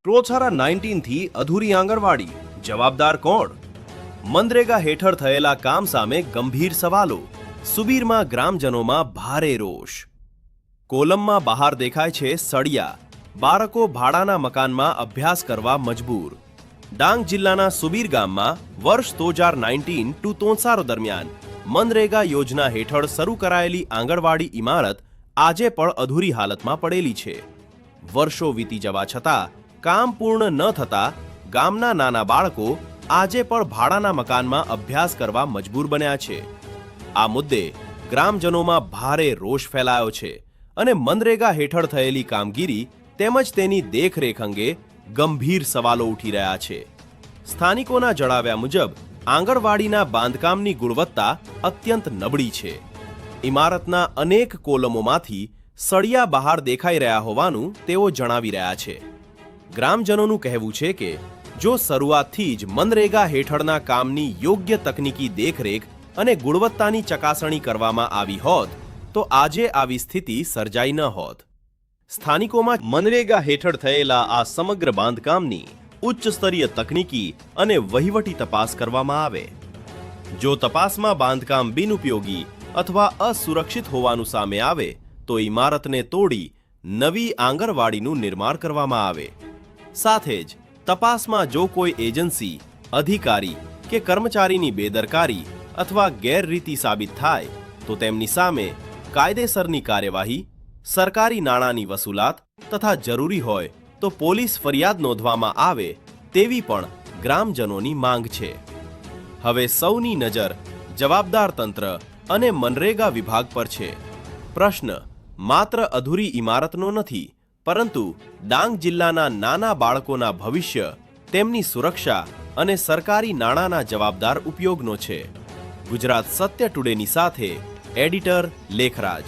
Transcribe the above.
ક્લોથારા 19 થી અધૂરી આંગણવાડી, જવાબદાર કોણ? મનરેગા હેઠળ થયેલા કામ સામે ગંભીર સવાલો, સુબીરમાં ગ્રામજનોમાં ભારે રોષ. કોલમમાં બહાર દેખાય છે સળિયા, બાળકો ભાડાના મકાનમાં અભ્યાસ કરવા મજબૂર. ડાંગ જિલ્લાના સુબીર ગામમાં વર્ષ 2019 ટુ 63 દરમિયાન મનરેગા યોજના હેઠળ શરૂ કરાયેલી આંગણવાડી ઇમારત આજે પણ અધૂરી હાલતમાં પડેલી છે. વર્ષો વીતી જવા છતાં કામ પૂર્ણ ન થતા ગામના નાના બાળકો આજે પણ ભાડાના મકાનમાં અભ્યાસ કરવા મજબૂર બન્યા છે. આ મુદ્દે ગ્રામજનોમાં ભારે રોષ ફેલાયો છે અને મનરેગા હેઠળ થયેલી કામગીરી તેમજ તેની દેખરેખ અંગે ગંભીર સવાલો ઉઠી રહ્યા છે. સ્થાનિકોના જણાવ્યા મુજબ આંગણવાડીના બાંધકામની ગુણવત્તા અત્યંત નબળી છે. ઇમારતના અનેક કોલમોમાંથી સળિયા બહાર દેખાઈ રહ્યા હોવાનું તેઓ જણાવી રહ્યા છે. ગ્રામજનોનું કહેવું છે કે જો શરૂઆતથી જ મનરેગા હેઠળના કામની યોગ્ય તકનીકી દેખરેખ અને ગુણવત્તાની ચકાસણી કરવામાં આવી હોત તો આજે આવી સ્થિતિ સર્જાઈ ન હોત. સ્થાનિકોમાં મનરેગા હેઠળ થયેલા આ સમગ્ર બાંધકામની ઉચ્ચ સ્તરીય તકનીકી અને વહીવટી તપાસ કરવામાં આવે. જો તપાસમાં બાંધકામ બિનઉપયોગી અથવા અસુરક્ષિત હોવાનું સામે આવે તો ઇમારતને તોડી નવી આંગણવાડીનું નિર્માણ કરવામાં આવે. સાથે જ તપાસમાં જો કોઈ એજન્સી, અધિકારી કે કર્મચારીની બેદરકારી અથવા ગેરરીતિ સાબિત થાય તો તેમની સામે કાયદેસરની કાર્યવાહી, સરકારી નાણાંની વસૂલાત તથા જરૂરી હોય તો પોલીસ ફરિયાદ નોંધવામાં આવે તેવી પણ ગ્રામજનોની માંગ છે. હવે સૌની નજર જવાબદાર તંત્ર અને મનરેગા વિભાગ પર છે. પ્રશ્ન માત્ર અધૂરી ઇમારતનો નથી, પરંતુ ડાંગ જિલ્લાના નાના બાળકોના ભવિષ્ય, તેમની સુરક્ષા અને સરકારી નાણાંના જવાબદાર ઉપયોગનો છે. ગુજરાત સત્ય ટુડેની સાથે એડિટર લેખરાજ.